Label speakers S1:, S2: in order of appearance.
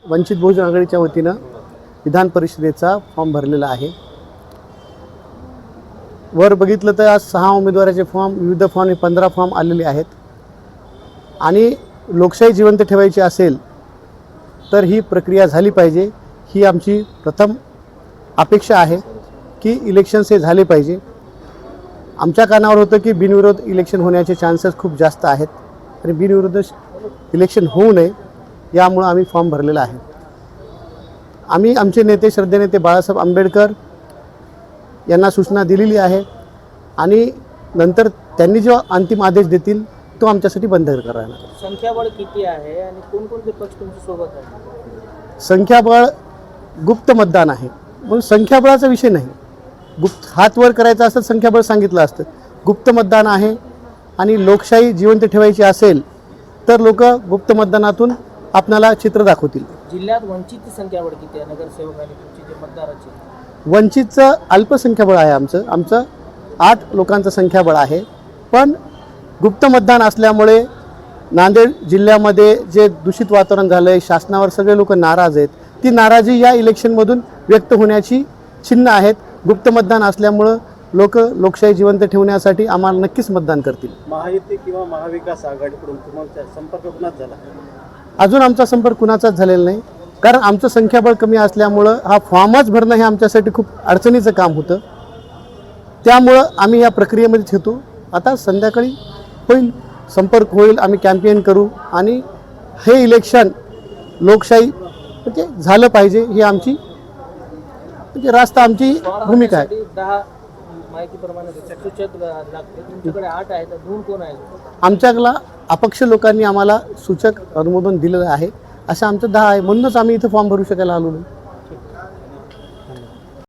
S1: वंचित बहुजन आघाडीच्या वतीनं विधान परिषदेचा फॉर्म भरलेला आहे। वर बघितलं तर आज 6 उमेदवाराचे फॉर्म, विविध फॉर्म 15 फॉर्म आलेले आहेत आणि लोकशाही जिवंत ठेवायची असेल तर ही प्रक्रिया झाली पाहिजे। ही आमची प्रथम अपेक्षा आहे की इलेक्शन्स हे झाले पाहिजे। आमच्या कानावर होतं की बिनविरोध इलेक्शन होण्याचे चान्सेस खूप जास्त आहेत आणि बिनविरोध इलेक्शन होऊ नये यामुळे आम्ही फॉर्म भरलेला आहे। आम्ही आमचे नेते श्रद्धेनेते बाळासाहेब आंबेडकर यांना सूचना दिलेली आहे आणि नंतर त्यांनी जो अंतिम आदेश देतील तो आमच्यासाठी बंद करणार।
S2: संख्याबळ किती आहे आणि कोणकोणते पक्ष तुमच्या सोबत आहेत?
S1: संख्याबळ गुप्त मतदान आहे म्हणून संख्याबळाचा विषय नाही। गुप्त हात वर करायचा असतं संख्याबळ सांगितलं असतं। गुप्त मतदान आहे आणि लोकशाही जिवंत ठेवायची असेल तर लोक गुप्त मतदानातून आपल्याला चित्र दाखवतील।
S2: जिल्ह्यात वंचितची संख्याबळ किती आहे नगरसेवक आणि तुमची जे मतदाराची?
S1: वंचितचं अल्पसंख्याबळ आहे। आमचं 8 लोकांचं संख्याबळ आहे, पण गुप्त मतदान असल्यामुळे नांदेड जिल्ह्यामध्ये जे दूषित वातावरण झालं आहे, शासनावर सगळे लोक नाराज आहेत। ती नाराजी या इलेक्शनमधून व्यक्त होण्याची चिन्ह आहेत। गुप्त मतदान असल्यामुळं लोकशाही जिवंत ठेवण्यासाठी आम्हाला नक्कीच मतदान करतील।
S3: महायुती किंवा महाविकास आघाडीकडून तुमचा संपर्क कुणाच झाला?
S1: अजून आमचा संपर्क कुणाचाच झालेला नाही, कारण आमचं संख्याबळ कमी असल्यामुळं हा फॉर्मच भरणं हे आमच्यासाठी खूप अडचणीचं काम होतं। त्यामुळं आम्ही या प्रक्रियेमध्ये येतो। आता संध्याकाळी होईल, संपर्क होईल, आम्ही कॅम्पेन करू आणि हे इलेक्शन लोकशाही म्हणजे झालं पाहिजे ही आमची म्हणजे रास्त आमची भूमिका आहे।
S2: 10 माहितीप्रमाणे सूचक लागते, तुमच्याकडे 8 आहेत, 2 कोण आहेत?
S1: आमच्याकडला अपक्ष लोकांनी आम्हाला सूचक अनुमोदन दिलेलं आहे, असं आमचं 10 आहे, म्हणूनच आम्ही इथं फॉर्म भरू शकायला आलो नाही।